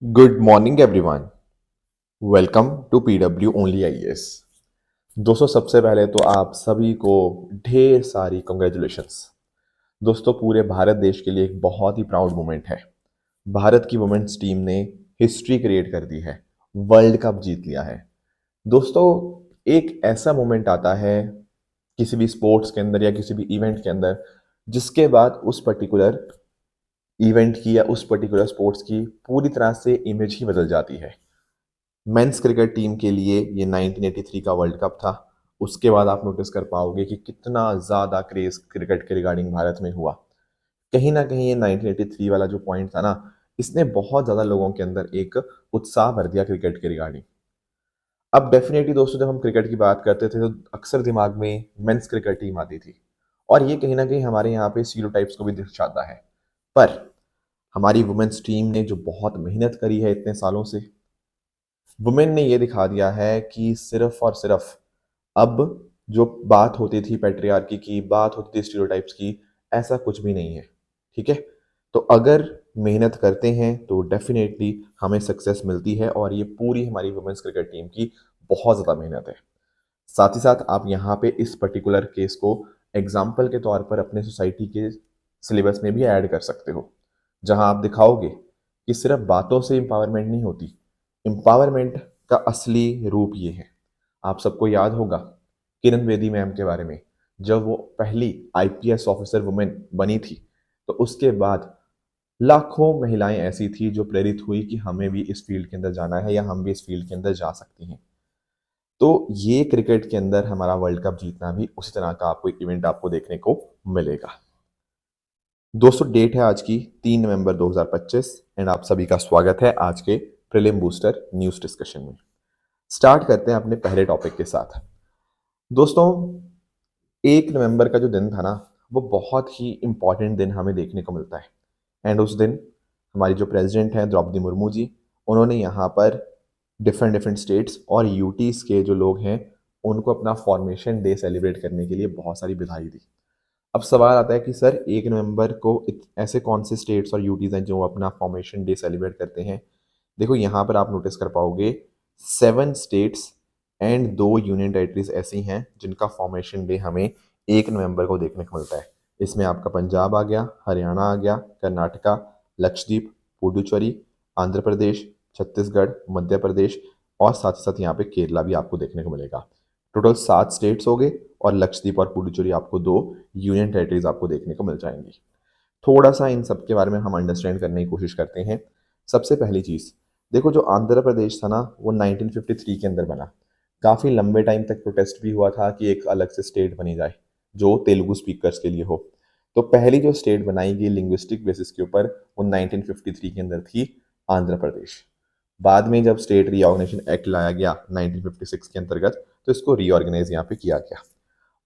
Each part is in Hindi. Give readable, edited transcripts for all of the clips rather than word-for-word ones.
Good morning everyone. Welcome to PW only IAS. दोस्तों, सबसे पहले तो आप सभी को ढेर सारी कंग्रेचुलेशंस। दोस्तों, पूरे भारत देश के लिए एक बहुत ही प्राउड मोमेंट है। भारत की वुमेन्स टीम ने हिस्ट्री क्रिएट कर दी है, वर्ल्ड कप जीत लिया है। दोस्तों, एक ऐसा मोमेंट आता है किसी भी स्पोर्ट्स के अंदर या किसी भी इवेंट के अंदर, जिसके बाद उस पर्टिकुलर इवेंट की या उस पर्टिकुलर स्पोर्ट्स की पूरी तरह से इमेज ही बदल जाती है। मेंस क्रिकेट टीम के लिए ये 1983 का वर्ल्ड कप था। उसके बाद आप नोटिस कर पाओगे कि कितना ज़्यादा क्रेज क्रिकेट के रिगार्डिंग भारत में हुआ। कहीं ना कहीं ये 1983 वाला जो पॉइंट था ना, इसने बहुत ज़्यादा लोगों के अंदर एक उत्साह भर दिया क्रिकेट के रिगार्डिंग। अब डेफिनेटली दोस्तों, जब हम क्रिकेट की बात करते थे तो अक्सर दिमाग में मेंस क्रिकेट टीम आती थी, और ये कहीं ना कहीं हमारे यहाँ पे स्टीरियोटाइप्स को भी दर्शाता है। पर हमारी वुमेन्स टीम ने जो बहुत मेहनत करी है इतने सालों से, वुमेन ने ये दिखा दिया है कि सिर्फ और सिर्फ अब जो बात होती थी पैट्रियार्की की, बात होती थी स्टीरियोटाइप्स की, ऐसा कुछ भी नहीं है। ठीक है? तो अगर मेहनत करते हैं तो डेफिनेटली हमें सक्सेस मिलती है, और ये पूरी हमारी वुमेन्स क्रिकेट टीम की बहुत ज़्यादा मेहनत है। साथ ही साथ आप यहाँ पे इस पर्टिकुलर केस को एग्जाम्पल के तौर पर अपने सोसाइटी के सिलेबस में भी ऐड कर सकते हो, जहाँ आप दिखाओगे कि सिर्फ बातों से एम्पावरमेंट नहीं होती। एम्पावरमेंट का असली रूप ये है। आप सबको याद होगा किरण बेदी मैम के बारे में। जब वो पहली आईपीएस ऑफिसर वुमेन बनी थी, तो उसके बाद लाखों महिलाएं ऐसी थी जो प्रेरित हुई कि हमें भी इस फील्ड के अंदर जाना है या हम भी इस फील्ड के अंदर जा सकती हैं। तो ये क्रिकेट के अंदर हमारा वर्ल्ड कप जीतना भी उसी तरह का आपको एक इवेंट आपको देखने को मिलेगा। दोस्तों, डेट है आज की 3 नवंबर 2025, एंड आप सभी का स्वागत है आज के प्रीलिम बूस्टर न्यूज डिस्कशन में। स्टार्ट करते हैं अपने पहले टॉपिक के साथ। दोस्तों, 1 नवंबर का जो दिन था ना, वो बहुत ही इंपॉर्टेंट दिन हमें देखने को मिलता है। एंड उस दिन हमारी जो प्रेसिडेंट हैं द्रौपदी मुर्मू जी, उन्होंने यहाँ पर डिफरेंट डिफरेंट स्टेट्स और यूटीज के जो लोग हैं उनको अपना फॉर्मेशन डे सेलिब्रेट करने के लिए बहुत सारी बधाई दी। अब सवाल आता है कि सर, 1 नवंबर को ऐसे कौन से स्टेट्स और यूटीज हैं जो अपना फॉर्मेशन डे सेलिब्रेट करते हैं? देखो, यहाँ पर आप नोटिस कर पाओगे 7 स्टेट्स एंड 2 यूनियन टेरिटरीज ऐसी हैं जिनका फॉर्मेशन डे हमें 1 नवंबर को देखने को मिलता है। इसमें आपका पंजाब आ गया, हरियाणा आ गया, कर्नाटका, लक्षद्वीप, पुडुचेरी, आंध्र प्रदेश, छत्तीसगढ़, मध्य प्रदेश, और साथ ही साथ यहाँ पे केरला भी आपको देखने को मिलेगा। टोटल 7 स्टेट्स हो गए, और लक्षद्वीप और पुडुचेरी आपको 2 यूनियन टेरिटरीज आपको देखने को मिल जाएंगी। थोड़ा सा इन सब के बारे में हम अंडरस्टैंड करने की कोशिश करते हैं। सबसे पहली चीज़, देखो, जो आंध्र प्रदेश था ना, वो 1953 के अंदर बना। काफ़ी लंबे टाइम तक प्रोटेस्ट भी हुआ था कि एक अलग से स्टेट बनी जाए जो तेलुगु स्पीकर्स के लिए हो। तो पहली जो स्टेट बनाई गई लिंग्विस्टिक बेसिस के ऊपर, वो 1953 के अंदर थी आंध्र प्रदेश। बाद में जब स्टेट रीऑर्गेनाइजेशन एक्ट लाया गया 1956 के अंतर्गत, तो इसको रीऑर्गेनाइज यहाँ पे किया गया।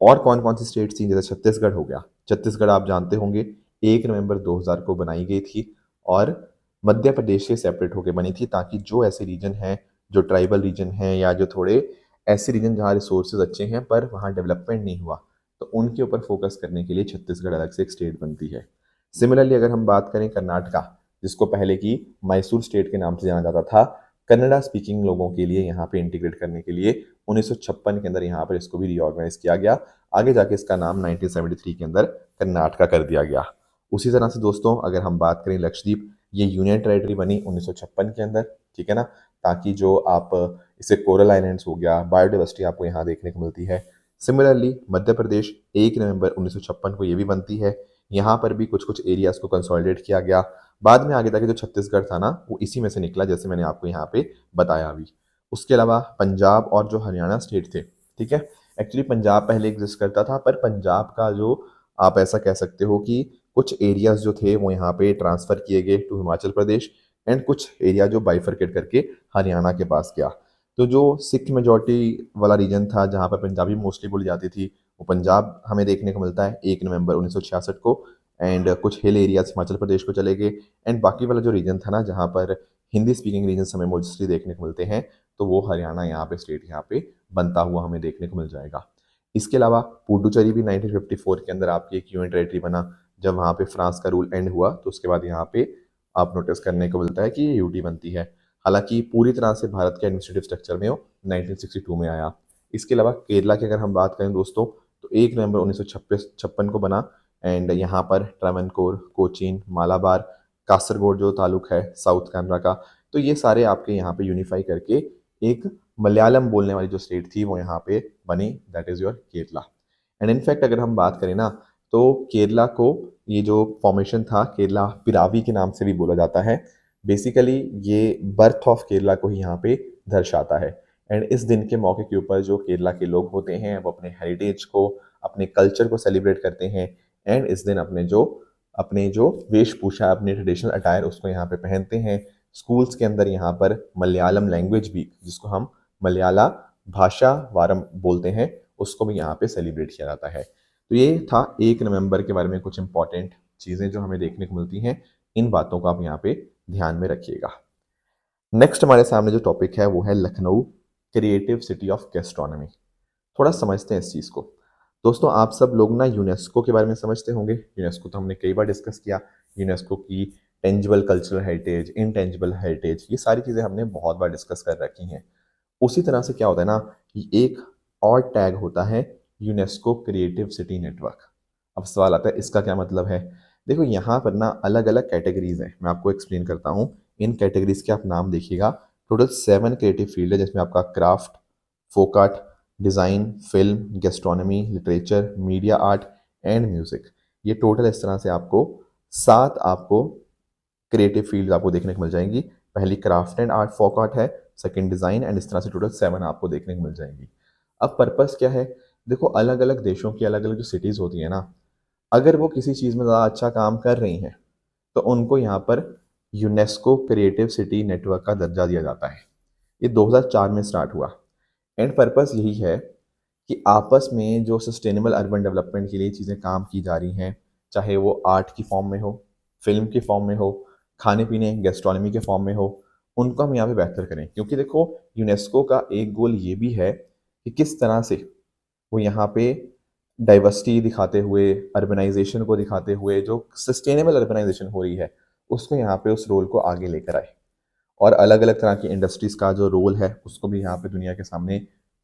और कौन कौन सी स्टेट थी? जैसे छत्तीसगढ़ हो गया। छत्तीसगढ़ आप जानते होंगे 1 नवंबर 2000 को बनाई गई थी, और मध्य प्रदेश से सेपरेट होकर बनी थी, ताकि जो ऐसे रीजन हैं, जो ट्राइबल रीजन हैं, या जो थोड़े ऐसे रीजन जहाँ रिसोर्सेज अच्छे हैं पर वहाँ डेवलपमेंट नहीं हुआ, तो उनके ऊपर फोकस करने के लिए छत्तीसगढ़ अलग से एक स्टेट बनती है। सिमिलरली अगर हम बात करें कर्नाटका, जिसको पहले की मैसूर स्टेट के नाम से जाना जाता था, कन्नड़ा स्पीकिंग लोगों के लिए यहाँ पे इंटीग्रेट करने के लिए 1956 के अंदर यहाँ पर इसको भी रीऑर्गेनाइज किया गया। आगे जाके इसका नाम 1973 के अंदर कर्नाटका कर दिया गया। उसी तरह से दोस्तों, अगर हम बात करें लक्षद्वीप, ये यूनियन टेरिटरी बनी 1956 के अंदर, ठीक है ना, ताकि जो आप इसे कोरल आइलैंड्स हो गया, बायोडाइवर्सिटी आपको यहाँ देखने को मिलती है। सिमिलरली मध्य प्रदेश 1 नवंबर 1956 को ये भी बनती है। यहाँ पर भी कुछ कुछ एरियाज को कंसोलिडेट किया गया। बाद में आगे जाके जो छत्तीसगढ़ था ना, वो इसी में से निकला, जैसे मैंने आपको यहाँ पे बताया अभी। उसके अलावा पंजाब और जो हरियाणा स्टेट थे, ठीक है, एक्चुअली पंजाब पहले एग्जिस्ट करता था, पर पंजाब का जो आप ऐसा कह सकते हो कि कुछ एरियाज जो थे वो यहाँ पे ट्रांसफर किए गए टू हिमाचल प्रदेश, एंड कुछ एरिया जो बाइफरकेट करके हरियाणा के पास गया। तो जो सिख मेजोरिटी वाला रीजन था जहाँ पर पंजाबी मोस्टली बोली जाती थी, वो पंजाब हमें देखने को मिलता है 1 नवंबर 1966 को। एंड कुछ हिल एरियाज हिमाचल प्रदेश को चले गए, एंड बाकी वाला जो रीजन था ना, जहाँ पर हिंदी स्पीकिंग रीजन हमें मोस्टली देखने को मिलते हैं, तो वो हरियाणा यहाँ पे स्टेट यहाँ पे बनता हुआ हमें देखने को मिल जाएगा। इसके अलावा पुडुचेरी भी 1954 के अंदर आपकी एक यूनियन टेरिटरी बना। जब वहाँ पे फ्रांस का रूल एंड हुआ, तो उसके बाद यहाँ पे आप नोटिस करने को मिलता है कि ये यूटी बनती है। हालांकि पूरी तरह से भारत के एडमिनिस्ट्रेटिव स्ट्रक्चर में वो 1962 में आया। इसके अलावा केरला की अगर हम बात करें दोस्तों, तो 1 नवंबर 1956 को बना। एंड यहाँ पर ट्रावनकोर, कोचीन, मालाबार, कासरगोड जो तालुक है साउथ कैमरा का, तो ये सारे आपके यहाँ पे यूनिफाई करके एक मलयालम बोलने वाली जो स्टेट थी वो यहाँ पे बनी, that is your Kerala. And in fact अगर हम बात करें ना, तो केरला को ये जो फॉर्मेशन था केरला पिरावी के नाम से भी बोला जाता है। बेसिकली ये बर्थ ऑफ केरला को ही यहाँ पे दर्शाता है। एंड इस दिन के मौके के ऊपर जो केरला के लोग होते हैं वो अपने हेरिटेज को, अपने कल्चर को सेलिब्रेट करते हैं। एंड इस दिन अपने जो वेशभूषा, अपने ट्रेडिशनल अटायर उसको यहाँ पे पहनते हैं। स्कूल्स के अंदर यहाँ पर मलयालम लैंग्वेज भी, जिसको हम मलयाला भाषा वारम बोलते हैं, उसको भी यहाँ पे सेलिब्रेट किया जाता है। तो ये था 1 नवंबर के बारे में कुछ इंपॉर्टेंट चीज़ें जो हमें देखने को मिलती हैं। इन बातों को आप यहाँ पे ध्यान में रखिएगा। नेक्स्ट हमारे सामने जो टॉपिक है वो है Lucknow, creative city of gastronomy. थोड़ा समझते हैं इस चीज़ को। दोस्तों आप सब लोग ना यूनेस्को के बारे में समझते होंगे। यूनेस्को तो हमने कई बार डिस्कस किया। यूनेस्को की tangible cultural heritage, intangible heritage, ये सारी चीज़ें हमने बहुत बार डिस्कस कर रखी हैं। उसी तरह से क्या होता है ना कि एक और टैग होता है यूनेस्को क्रिएटिव सिटी नेटवर्क। अब सवाल आता है इसका क्या मतलब है। देखो यहाँ पर ना अलग अलग कैटेगरीज हैं, मैं आपको एक्सप्लेन करता हूँ। इन कैटेगरीज के आप नाम देखिएगा। टोटल 7 क्रिएटिव फील्ड है, जिसमें आपका craft, folk art, design, film, gastronomy, literature, media art and music. ये टोटल इस तरह से आपको 7 आपको क्रिएटिव फील्ड आपको देखने को मिल जाएंगी। पहली craft and art, folk art है, सेकंड डिज़ाइन, एंड इस तरह से टोटल 7 आपको देखने को मिल जाएंगी। अब पर्पस क्या है। देखो अलग अलग देशों की अलग अलग जो सिटीज़ होती है ना, अगर वो किसी चीज़ में ज़्यादा अच्छा काम कर रही हैं तो उनको यहाँ पर यूनेस्को क्रिएटिव सिटी नेटवर्क का दर्जा दिया जाता है। ये 2004 में स्टार्ट हुआ। एंड पर्पस यही है कि आपस में जो सस्टेनेबल अर्बन डेवलपमेंट के लिए चीज़ें काम की जा रही हैं, चाहे वो आर्ट की फॉर्म में हो, फिल्म की फॉर्म में हो, खाने पीने गैस्ट्रोनॉमी के फॉर्म में हो, उनको हम यहाँ पे बेहतर करें। क्योंकि देखो यूनेस्को का एक गोल ये भी है कि किस तरह से वो यहाँ पे डाइवर्सिटी दिखाते हुए, अर्बनाइजेशन को दिखाते हुए, जो सस्टेनेबल अर्बनाइजेशन हो रही है उसको यहाँ पे उस रोल को आगे लेकर आए। और अलग अलग तरह की इंडस्ट्रीज़ का जो रोल है उसको भी यहाँ पे दुनिया के सामने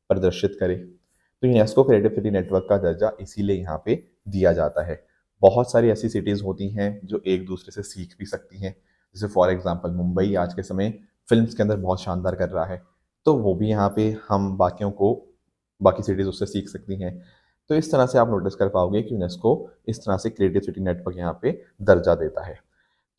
प्रदर्शित करे। तो यूनेस्को क्रिएटिव सिटी नेटवर्क का दर्जा इसीलिए यहाँ पे दिया जाता है। बहुत सारी ऐसी सिटीज़ होती हैं जो एक दूसरे से सीख भी सकती हैं। जैसे फॉर एग्जांपल मुंबई आज के समय फिल्म्स के अंदर बहुत शानदार कर रहा है, तो वो भी यहाँ पे हम बाकियों को, बाकी सिटीज़ उससे सीख सकती हैं। तो इस तरह से आप नोटिस कर पाओगे कि यूनेस्को इस तरह से क्रिएटिव सिटी नेटवर्क यहाँ पे दर्जा देता है।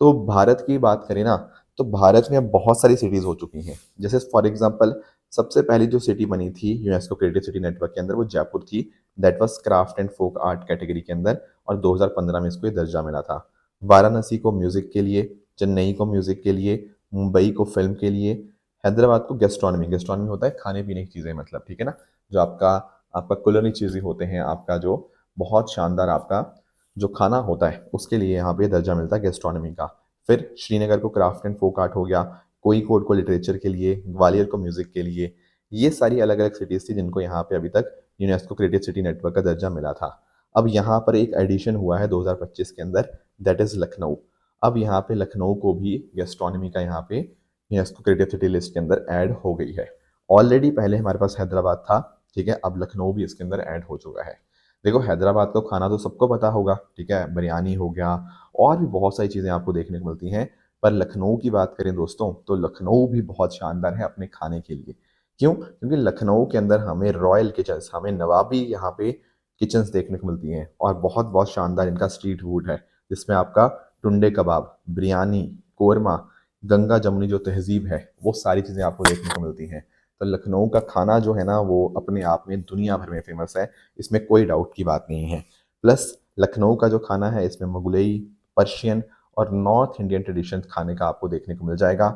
तो भारत की बात करें ना, तो भारत में अब बहुत सारी सिटीज़ हो चुकी हैं। जैसे फॉर एग्जांपल सबसे पहली जो सिटी बनी थी यूनेस्को क्रिएटिव सिटी नेटवर्क के अंदर वो जयपुर थी। That was craft and folk art category के अंदर, और 2015 में इसको ये दर्जा मिला था। वाराणसी को म्यूज़िक के लिए, चेन्नई को म्यूज़िक के लिए, मुंबई को फिल्म के लिए, हैदराबाद को गैस्ट्रोनॉमी, गैस्ट्रोनॉमी होता है खाने पीने की चीज़ें, मतलब ठीक है ना, जो आपका आपका कुलिनरी चीज़ें होते हैं, आपका जो बहुत शानदार आपका जो खाना होता है उसके लिए यहाँ पे दर्जा मिलता है गैस्ट्रोनॉमी का। फिर श्रीनगर को क्राफ्ट एंड फोक आर्ट हो गया, कोझिकोड को लिटरेचर के लिए, ग्वालियर को म्यूजिक के लिए। ये सारी अलग अलग सिटीज़ थी जिनको यहाँ पे अभी तक यूनेस्को क्रिएटिव सिटी नेटवर्क का दर्जा मिला था। अब यहाँ पर एक एडिशन हुआ है 2025 के अंदर, दैट इज़ लखनऊ। अब यहाँ पे लखनऊ को भी गैस्ट्रोनॉमी का यहाँ पे यूनेस्को क्रिएटिव सिटी लिस्ट के अंदर ऐड हो गई है। ऑलरेडी पहले हमारे पास हैदराबाद था, ठीक है, अब लखनऊ भी इसके अंदर ऐड हो चुका है। देखो हैदराबाद का खाना तो सबको पता होगा, ठीक है, बिरयानी हो गया, और भी बहुत सारी चीज़ें आपको देखने को मिलती हैं। पर लखनऊ की बात करें दोस्तों, तो लखनऊ भी बहुत शानदार है अपने खाने के लिए। क्यों? क्योंकि लखनऊ के अंदर हमें रॉयल किचन्स, हमें नवाबी यहाँ पे किचन्स देखने को मिलती हैं, और बहुत बहुत शानदार इनका स्ट्रीट फूड है, जिसमें आपका टुंडे कबाब, बिरयानी, कोरमा, गंगा जमुनी जो तहजीब है, वो सारी चीज़ें आपको देखने को मिलती हैं। तो लखनऊ का खाना जो है ना वो अपने आप में दुनिया भर में फेमस है, इसमें कोई डाउट की बात नहीं है। प्लस लखनऊ का जो खाना है इसमें मुगलई, पर्शियन और नॉर्थ इंडियन ट्रेडिशन खाने का आपको देखने को मिल जाएगा।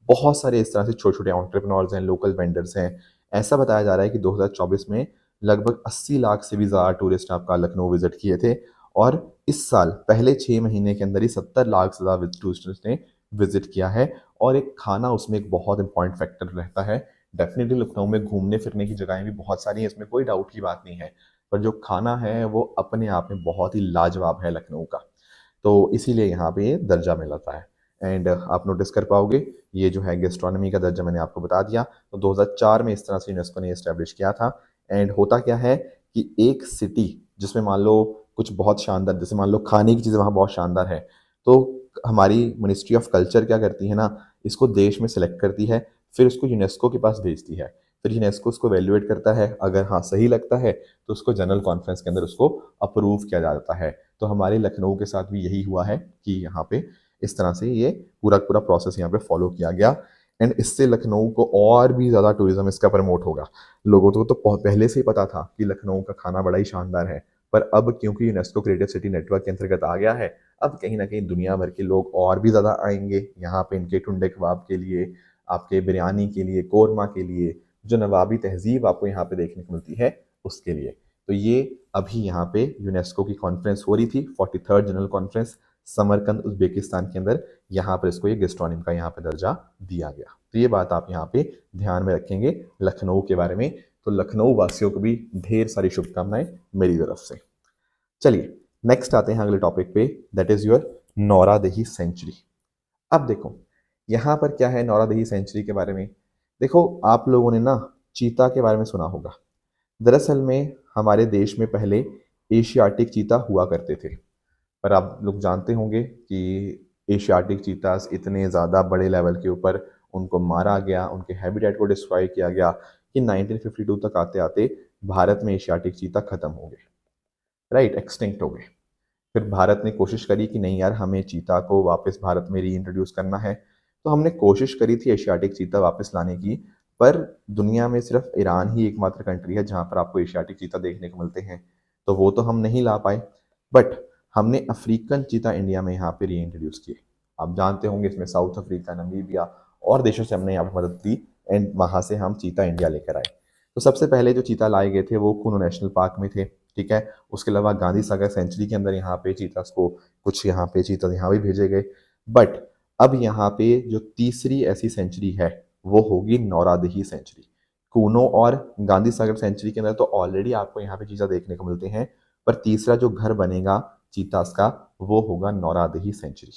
बहुत सारे इस तरह से छोटे छोटे एंटरप्रेन्योर्स हैं, लोकल वेंडर्स हैं। ऐसा बताया जा रहा है कि 2024 में लगभग 80 लाख से भी ज़्यादा टूरिस्ट आपका लखनऊ विजिट किए थे, और इस साल पहले 6 महीने के अंदर ही 70 लाख से ज़्यादा टूरिस्ट ने विजिट किया है। और एक खाना उसमें एक बहुत इंपॉर्टेंट फैक्टर रहता है। डेफिनेटली लखनऊ में घूमने फिरने की जगहें भी बहुत सारी हैं, इसमें कोई डाउट की बात नहीं है, पर जो खाना है वो अपने आप में बहुत ही लाजवाब है लखनऊ का। तो इसीलिए यहाँ पे ये दर्जा मिलता है। एंड आप नोटिस कर पाओगे ये जो है गैस्ट्रोनॉमी का दर्जा मैंने आपको बता दिया। तो 2004 में इस तरह से यूनेस्को ने इस्टेब्लिश किया था। एंड होता क्या है कि एक सिटी जिसमें मान लो कुछ बहुत शानदार, जैसे मान लो खाने की चीज़ें वहाँ बहुत शानदार है, तो हमारी मिनिस्ट्री ऑफ कल्चर क्या करती है ना, इसको देश में सेलेक्ट करती है, फिर उसको यूनेस्को के पास भेजती है, फिर यूनेस्को उसको वैल्यूएट करता है, अगर हाँ सही लगता है तो उसको जनरल कॉन्फ्रेंस के अंदर उसको अप्रूव किया जाता है। तो हमारे लखनऊ के साथ भी यही हुआ है कि यहाँ पे इस तरह से ये पूरा पूरा प्रोसेस यहाँ पे फॉलो किया गया। एंड इससे लखनऊ को और भी ज़्यादा टूरिज्म इसका प्रमोट होगा। लोगों को तो पहले से ही पता था कि लखनऊ का खाना बड़ा ही शानदार है, पर अब क्योंकि यूनेस्को क्रिएटिव सिटी नेटवर्क के अंतर्गत आ गया है, अब कहीं ना कहीं दुनिया भर के लोग और भी ज़्यादा आएंगे यहाँ पे इनके टुंडे कबाब के लिए, आपके बिरयानी के लिए, कोरमा के लिए, जो नवाबी तहजीब आपको यहाँ पे देखने को मिलती है उसके लिए। तो ये अभी यहाँ पे यूनेस्को की कॉन्फ्रेंस हो रही थी, 43rd general conference Samarkand Uzbekistan के अंदर, यहाँ पर इसको ये गेस्ट्रोनिम का यहाँ पे दर्जा दिया गया। तो ये बात आप यहाँ पे ध्यान में रखेंगे लखनऊ के बारे में। तो लखनऊ वासियों को भी ढेर सारी शुभकामनाएं मेरी तरफ से। चलिए नेक्स्ट आते हैं अगले टॉपिक पे, that is your Nauradehi century. अब देखो यहाँ पर क्या है नौरादही सेंचुरी के बारे में। देखो आप लोगों ने ना चीता के बारे में सुना होगा। दरअसल में हमारे देश में पहले एशियाटिक चीता हुआ करते थे, पर आप लोग जानते होंगे कि एशियाटिक चीतास इतने ज़्यादा बड़े लेवल के ऊपर उनको मारा गया, उनके हैबिटेट को डिस्ट्रॉय किया गया कि 1952 तक आते आते भारत में एशियाटिक चीता खत्म हो गए, राइट, एक्सटिंक्ट हो गए। फिर भारत ने कोशिश करी कि नहीं यार हमें चीता को वापस भारत में री इंट्रोड्यूस करना है, तो हमने कोशिश करी थी एशियाटिक चीता वापस लाने की, पर दुनिया में सिर्फ ईरान ही एकमात्र कंट्री है जहाँ पर आपको एशियाटिक चीता देखने को मिलते हैं, तो वो तो हम नहीं ला पाए। बट हमने अफ्रीकन चीता इंडिया में यहाँ पे री इंट्रोड्यूस किए। आप जानते होंगे इसमें साउथ अफ्रीका, नमीबिया और देशों से हमने यहाँ पर मदद ली एंड वहाँ से हम चीता इंडिया लेकर आए। तो सबसे पहले जो चीता लाए गए थे वो कुनो नेशनल पार्क में थे, ठीक है। उसके अलावा गांधी सागर सेंचुरी के अंदर यहाँ पे चीतास को कुछ यहाँ पे चीता यहाँ भी भेजे गए। बट अब यहाँ पे जो तीसरी ऐसी सेंचुरी है वो होगी नौरादही सेंचुरी। कूनो और गांधी सागर सेंचुरी के अंदर तो ऑलरेडी आपको यहाँ पे चीता देखने को मिलते हैं, पर तीसरा जो घर बनेगा चीतास का वो होगा नौरादही सेंचुरी।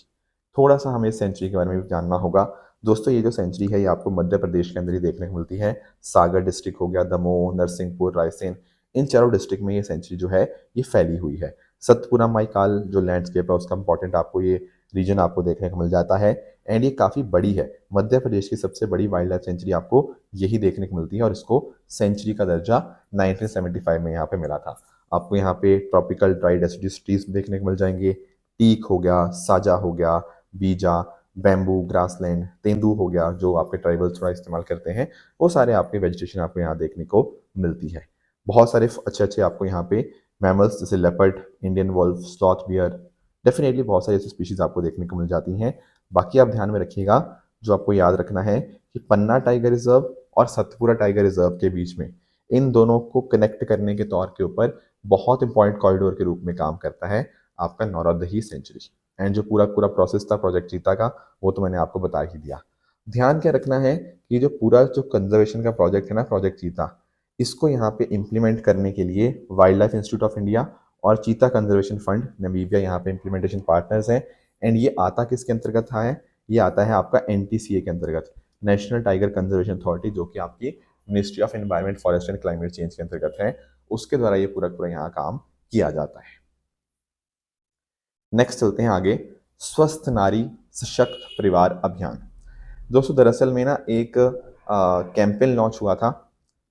थोड़ा सा हमें इस सेंचुरी के बारे में भी जानना होगा। दोस्तों ये जो सेंचुरी है ये आपको मध्य प्रदेश के अंदर ही देखने को मिलती है। सागर डिस्ट्रिक्ट हो गया, दमोह, नरसिंहपुर, रायसेन, इन चारों डिस्ट्रिक्ट में ये सेंचुरी जो है ये फैली हुई है। सतपुरा माईकाल जो लैंडस्केप है उसका इंपॉर्टेंट आपको ये रीजन आपको देखने को मिल जाता है। एंड ये काफ़ी बड़ी है, मध्य प्रदेश की सबसे बड़ी वाइल्ड लाइफ सेंचुरी आपको यही देखने को मिलती है और इसको सेंचुरी का दर्जा 1975 में यहाँ पे मिला था। आपको यहाँ पे ट्रॉपिकल ड्राई डेसिडुअस ट्रीज देखने को मिल जाएंगे, टीक हो गया, साजा हो गया, बीजा, बैम्बू, ग्रासलैंड, तेंदू हो गया जो आपके ट्राइबल्स थोड़ा इस्तेमाल करते हैं, वो सारे आपके वेजिटेशन आपको यहाँ देखने को मिलती है। बहुत सारे अच्छे अच्छे आपको यहाँ पे मैमल्स जैसे leopard, Indian wolf, sloth bear, definitely बहुत सारी ऐसी स्पीशीज आपको देखने को मिल जाती हैं। बाकी आप ध्यान में रखिएगा, जो आपको याद रखना है कि पन्ना टाइगर रिजर्व और सतपुरा टाइगर रिजर्व के बीच में इन दोनों को कनेक्ट करने के तौर के ऊपर बहुत इंपॉर्टेंट कॉरिडोर के रूप में काम करता है आपका नौरादही सेंचुरी। एंड जो पूरा पूरा प्रोसेस था प्रोजेक्ट चीता का वो तो मैंने आपको बता ही दिया। ध्यान क्या रखना है कि जो पूरा जो कंजर्वेशन का प्रोजेक्ट है ना, प्रोजेक्ट चीता, इसको यहाँ पे इम्प्लीमेंट करने के लिए wild life institute of India और चीता कंजर्वेशन फंड नमीबिया यहाँ पे इम्प्लीमेंटेशन पार्टनर्स हैं। एंड ये आता किसके अंतर्गत है, ये आता है आपका NTCA के अंतर्गत, नेशनल टाइगर कंजर्वेशन अथॉरिटी, जो कि आपकी ministry of environment, forest and climate change के अंतर्गत है। उसके द्वारा ये पूरा पूरा यहाँ काम किया जाता है। नेक्स्ट चलते हैं आगे, स्वस्थ नारी सशक्त परिवार अभियान। दोस्तों दरअसल में ना एक कैंपेन लॉन्च हुआ था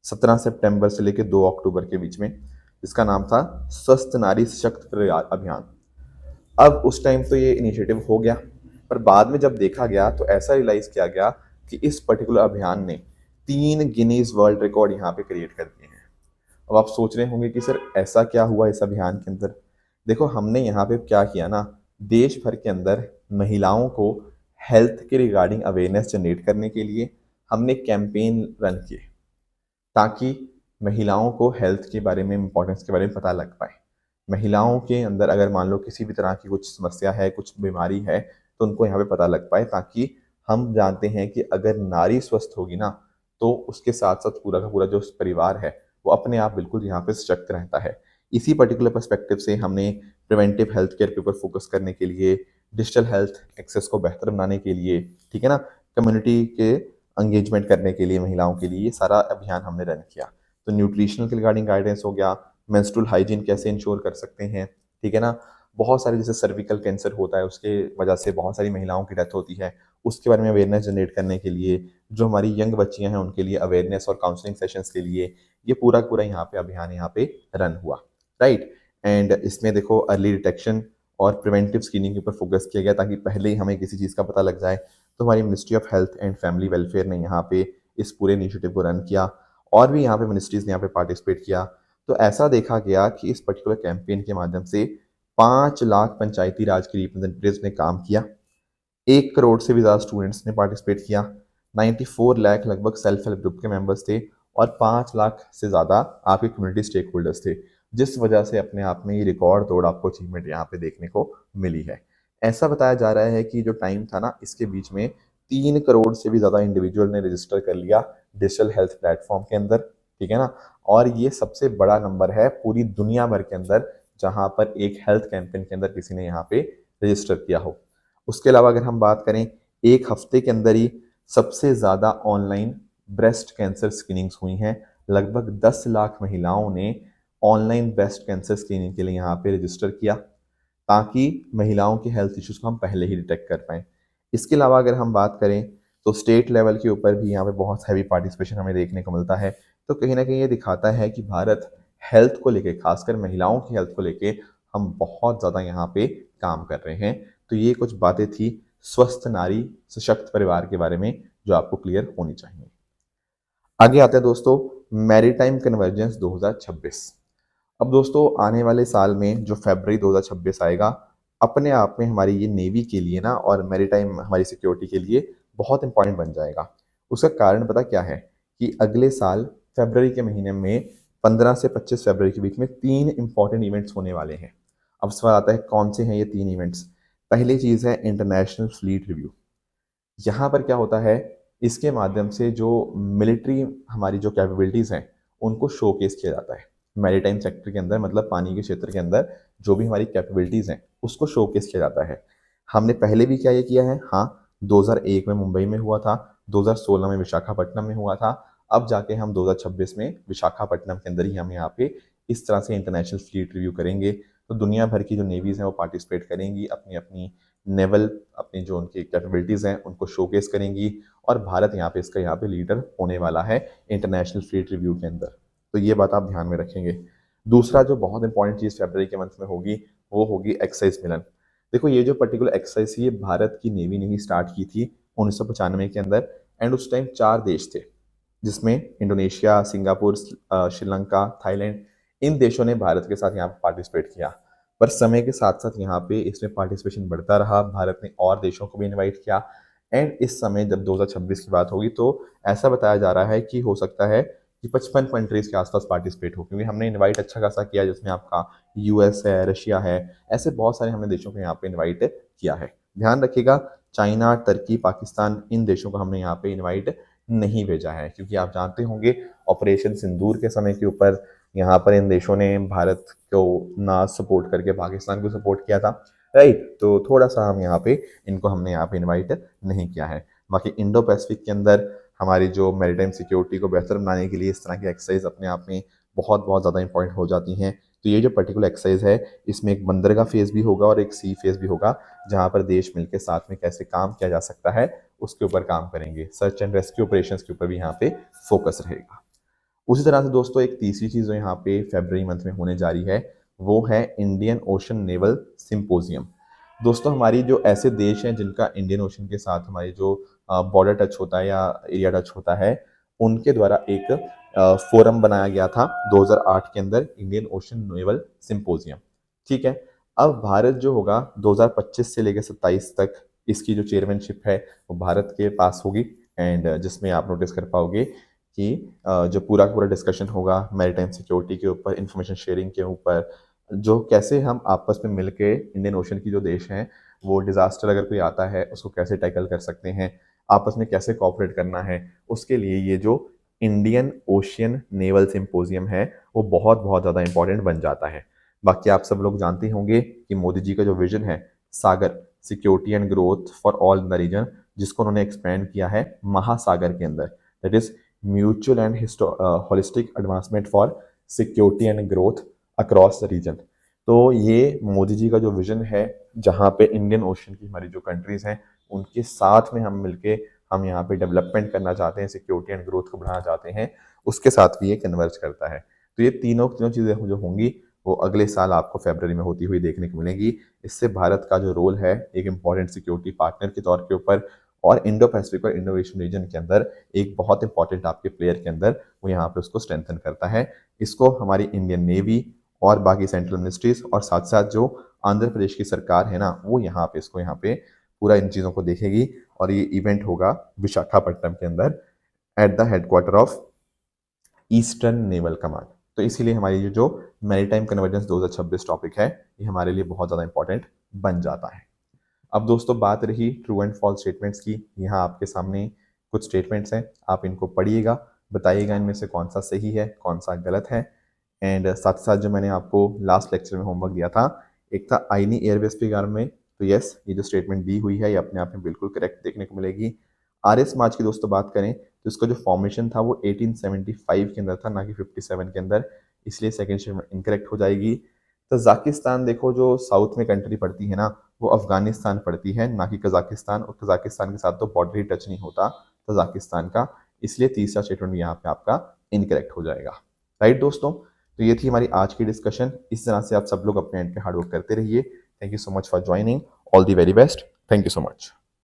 17 सितंबर से लेकर 2 अक्टूबर के बीच में, जिसका नाम था स्वस्थ नारी सशक्त परिवार अभियान। अब उस टाइम तो ये इनिशिएटिव हो गया, पर बाद में जब देखा गया तो ऐसा रियलाइज किया गया कि इस पर्टिकुलर अभियान ने 3 गिनीज वर्ल्ड रिकॉर्ड यहाँ पे क्रिएट कर दिए हैं। अब आप सोच रहे होंगे कि सर ऐसा क्या हुआ इस अभियान के अंदर। देखो हमने यहाँ पे क्या किया ना, देश भर के अंदर महिलाओं को हेल्थ के रिगार्डिंग अवेयरनेस जनरेट करने के लिए हमने कैंपेन रन किए, ताकि महिलाओं को हेल्थ के बारे में, इंपॉर्टेंस के बारे में पता लग पाए। महिलाओं के अंदर अगर मान लो किसी भी तरह की कुछ समस्या है, कुछ बीमारी है, तो उनको यहाँ पे पता लग पाए, ताकि हम जानते हैं कि अगर नारी स्वस्थ होगी ना तो उसके साथ साथ पूरा का पूरा जो परिवार है वो अपने आप बिल्कुल यहाँ पे सशक्त रहता है। इसी पर्टिकुलर पर्सपेक्टिव से हमने प्रिवेंटिव हेल्थ केयर के ऊपर फोकस करने के लिए डिजिटल हेल्थ एक्सेस को बेहतर बनाने के लिए, ठीक है ना, कम्युनिटी के एंगेजमेंट करने के लिए महिलाओं के लिए ये सारा अभियान हमने रन किया। तो न्यूट्रिशनल के रिगार्डिंग गाइडेंस हो गया, मेंस्ट्रुअल हाइजीन कैसे इंश्योर कर सकते हैं, ठीक है ना, बहुत सारे जैसे सर्विकल कैंसर होता है उसके वजह से बहुत सारी महिलाओं की डेथ होती है, उसके बारे में अवेयरनेस जनरेट करने के लिए, जो हमारी यंग बच्चियां हैं उनके लिए अवेयरनेस और काउंसलिंग सेशंस के लिए ये पूरा पूरा यहाँ पे अभियान यहाँ पे रन हुआ, राइट। एंड इसमें देखो अर्ली डिटेक्शन और प्रिवेंटिव स्क्रीनिंग के ऊपर फोकस किया गया ताकि पहले ही हमें किसी चीज़ का पता लग जाए। तो हमारी ministry of health and family welfare ने यहाँ पे इस पूरे इनिशिएटिव को रन किया और भी यहाँ पे मिनिस्ट्रीज ने यहाँ पे पार्टिसिपेट किया। तो ऐसा देखा गया कि इस पर्टिकुलर कैंपेन के माध्यम से 5 लाख पंचायती राज के रिप्रेजेंटेटिव्स ने काम किया, 1 करोड़ से भी ज़्यादा स्टूडेंट्स ने पार्टिसिपेट किया, 94 लाख लगभग सेल्फ हेल्प ग्रुप के मेंबर्स थे और 5 लाख से ज़्यादा आपके कम्युनिटी स्टेक होल्डर्स थे, जिस वजह से अपने आप में ये रिकॉर्ड तोड़ आपको अचीवमेंट यहाँ पे देखने को मिली है। ऐसा बताया जा रहा है कि जो टाइम था ना इसके बीच में 3 करोड़ से भी ज़्यादा इंडिविजुअल ने रजिस्टर कर लिया डिजिटल हेल्थ प्लेटफॉर्म के अंदर, ठीक है ना, और ये सबसे बड़ा नंबर है पूरी दुनिया भर के अंदर जहाँ पर एक हेल्थ कैंपेन के अंदर किसी ने यहाँ पे रजिस्टर किया हो। उसके अलावा अगर हम बात करें, एक हफ्ते के अंदर ही सबसे ज़्यादा ऑनलाइन ब्रेस्ट कैंसर स्क्रीनिंग्स हुई हैं, लगभग 10 लाख महिलाओं ने ऑनलाइन ब्रेस्ट कैंसर स्क्रीनिंग के लिए यहाँ पे रजिस्टर किया ताकि महिलाओं के हेल्थ इश्यूज को हम पहले ही डिटेक्ट कर पाएँ। इसके अलावा अगर हम बात करें तो स्टेट लेवल के ऊपर भी यहाँ पे बहुत हैवी पार्टिसिपेशन हमें देखने को मिलता है। तो कहीं ना कहीं ये दिखाता है कि भारत हेल्थ को लेके, खासकर महिलाओं की हेल्थ को लेके हम बहुत ज़्यादा यहाँ पे काम कर रहे हैं। तो ये कुछ बातें थी स्वस्थ नारी सशक्त परिवार के बारे में जो आपको क्लियर होनी चाहिए। आगे आते हैं दोस्तों मैरीटाइम कन्वर्जेंस 2026। अब दोस्तों आने वाले साल में जो फरवरी 2026 आएगा, अपने आप में हमारी ये नेवी के लिए ना और मैरीटाइम हमारी सिक्योरिटी के लिए बहुत इंपॉर्टेंट बन जाएगा। उसका कारण पता क्या है कि अगले साल फरवरी के महीने में 15 से 25 फरवरी के बीच में 3 इंपॉर्टेंट इवेंट्स होने वाले हैं। अब सवाल आता है कौन से हैं ये 3 इवेंट्स। पहली चीज़ है इंटरनेशनल फ्लीट रिव्यू। यहाँ पर क्या होता है, इसके माध्यम से जो मिलिट्री हमारी जो कैपेबिलिटीज़ हैं उनको शोकेस किया जाता है मैरीटाइम सेक्टर के अंदर, मतलब पानी के क्षेत्र के अंदर जो भी हमारी कैपेबिलिटीज़ हैं उसको शोकेस किया जाता है। हमने पहले भी क्या ये किया है, हाँ 2001 में मुंबई में हुआ था, 2016 में विशाखापट्टनम में हुआ था, अब जाके हम 2026 में विशाखापट्टनम के अंदर ही हम यहाँ पे इस तरह से इंटरनेशनल फ्लीट रिव्यू करेंगे। तो दुनिया भर की जो नेवीज़ हैं वो पार्टिसिपेट करेंगी, अपनी अपनी नेवल अपनी जो उनकी कैपेबिलिटीज़ हैं उनको शोकेस करेंगी और भारत यहाँ पे इसका यहाँ पे लीडर होने वाला है इंटरनेशनल फ्लीट रिव्यू के अंदर। तो ये बात आप ध्यान में रखेंगे। दूसरा जो बहुत इंपॉर्टेंट चीज़ फरवरी के मंथ में होगी वो होगी एक्सरसाइज मिलन। देखो ये जो पर्टिकुलर एक्सरसाइज ये भारत की नेवी ने ही स्टार्ट की थी 1995 के अंदर, एंड उस टाइम 4 देश थे जिसमें इंडोनेशिया, सिंगापुर, श्रीलंका, थाईलैंड, इन देशों ने भारत के साथ यहाँ पर पार्टिसिपेट किया। पर समय के साथ साथ यहाँ पे इसमें पार्टिसिपेशन बढ़ता रहा, भारत ने और देशों को भी इनवाइट किया एंड इस समय जब 2026 की बात होगी तो ऐसा बताया जा रहा है कि हो सकता है कि 55 कंट्रीज के आसपास पार्टिसिपेट हो, क्योंकि हमने इनवाइट अच्छा खासा किया जिसमें आपका यूएस है, रशिया है, ऐसे बहुत सारे हमने देशों को यहाँ पे इन्वाइट किया है। ध्यान रखिएगा चाइना, टर्की, पाकिस्तान, इन देशों को हमने यहाँ पे इन्वाइट नहीं भेजा है, क्योंकि आप जानते होंगे ऑपरेशन सिंदूर के समय के ऊपर यहाँ पर इन देशों ने भारत को ना सपोर्ट करके पाकिस्तान को सपोर्ट किया था, राइट। तो थोड़ा सा हम यहाँ पे इनको हमने यहाँ पे इनवाइट नहीं किया है। बाकी इंडो पैसिफिक के अंदर हमारी जो मैरीटाइम सिक्योरिटी को बेहतर बनाने के लिए इस तरह की एक्सरसाइज अपने आप में बहुत बहुत ज़्यादा इंपॉर्टेंट हो जाती हैं। तो ये जो पर्टिकुलर एक्सरसाइज है इसमें एक बंदरगाह फेज भी होगा और एक सी फेज भी होगा, जहाँ पर देश मिलकर साथ में कैसे काम किया जा सकता है उसके ऊपर काम करेंगे। सर्च एंड रेस्क्यू ऑपरेशंस के ऊपर भी यहाँ पे फोकस रहेगा। उसी तरह से दोस्तों एक तीसरी चीज़ जो यहाँ पे फरवरी मंथ में होने जा रही है वो है इंडियन ओशन नेवल सिंपोजियम। दोस्तों हमारी जो ऐसे देश हैं जिनका इंडियन ओशन के साथ हमारी जो बॉर्डर टच होता है या एरिया टच होता है, उनके द्वारा एक फोरम बनाया गया था 2008 के अंदर, इंडियन ओशन नेवल सिंपोजियम, ठीक है। अब भारत जो होगा 2025 से लेकर 27 तक इसकी जो चेयरमैनशिप है वो भारत के पास होगी, एंड जिसमें आप नोटिस कर पाओगे कि जो पूरा का पूरा डिस्कशन होगा मैरीटाइम सिक्योरिटी के ऊपर, इंफॉर्मेशन शेयरिंग के ऊपर, जो कैसे हम आपस में मिलके इंडियन ओशन की जो देश हैं वो डिज़ास्टर अगर कोई आता है उसको कैसे टैकल कर सकते हैं, आपस में कैसे कोऑपरेट करना है, उसके लिए ये जो इंडियन ओशियन नेवल सिंपोजियम है वो बहुत बहुत ज़्यादा इंपॉर्टेंट बन जाता है। बाकी आप सब लोग जानते होंगे कि मोदी जी का जो विजन है Sagar security and growth for all in the region, जिसको उन्होंने एक्सपेंड किया है महासागर के अंदर, that is mutual and holistic advancement for security and growth across the region. तो ये मोदी जी का जो विजन है, जहाँ पे इंडियन ओशन की हमारी जो कंट्रीज हैं उनके साथ में हम मिलके हम यहाँ पे डेवलपमेंट करना चाहते हैं, सिक्योरिटी एंड ग्रोथ को बढ़ाना चाहते हैं, उसके साथ भी ये कन्वर्ज करता है। तो ये तीनों तीनों चीज़ें जो होंगी वो अगले साल आपको फरवरी में होती हुई देखने को मिलेगी। इससे भारत का जो रोल है एक इम्पॉर्टेंट सिक्योरिटी पार्टनर के तौर के ऊपर और इंडो पैसिफिक और इंडो एशियन रीजन के अंदर एक बहुत इंपॉर्टेंट आपके प्लेयर के अंदर वो यहाँ पे उसको स्ट्रेंथन करता है। इसको हमारी इंडियन नेवी और बाकी सेंट्रल मिनिस्ट्रीज और साथ साथ जो आंध्र प्रदेश की सरकार है ना, वो यहाँ पे इसको यहाँ पे पूरा इन चीज़ों को देखेगी। और ये इवेंट होगा विशाखापट्टनम के अंदर at the headquarter of eastern naval command. तो इसीलिए हमारी ये जो मैरीटाइम कन्वर्जेंस 2026 टॉपिक है ये हमारे लिए बहुत ज़्यादा इंपॉर्टेंट बन जाता है। अब दोस्तों बात रही ट्रू एंड फॉल्स स्टेटमेंट्स की, यहाँ आपके सामने कुछ स्टेटमेंट्स हैं, आप इनको पढ़िएगा, बताइएगा इनमें से कौन सा सही है कौन सा गलत है। एंड साथ साथ जो मैंने आपको लास्ट लेक्चर में होमवर्क दिया था, एक था आईनी एयरबेस के बारे में, तो यस ये जो स्टेटमेंट दी हुई है ये अपने आप में बिल्कुल करेक्ट देखने को मिलेगी। आरएस मार्च की दोस्तों बात करें तो इसका जो फॉर्मेशन था वो 1875 के अंदर था, ना कि 57 के अंदर, इसलिए सेकंड स्टेटमेंट इनकरेक्ट हो जाएगी। तजाकिस्तान देखो जो साउथ में कंट्री पड़ती है ना, वो अफगानिस्तान पड़ती है ना कि कजाकिस्तान, और कजाकिस्तान के साथ तो बॉर्डर ही टच नहीं होता तजाकिस्तान का, इसलिए तीसरा स्टेटमेंट भी यहाँ पे आपका इनकरेक्ट हो जाएगा। राइट दोस्तों, तो ये थी हमारी आज की डिस्कशन। इस तरह से आप सब लोग अपने एंड पे हार्डवर्क करते रहिए। Thank you so much for joining, all the very best, thank you so much.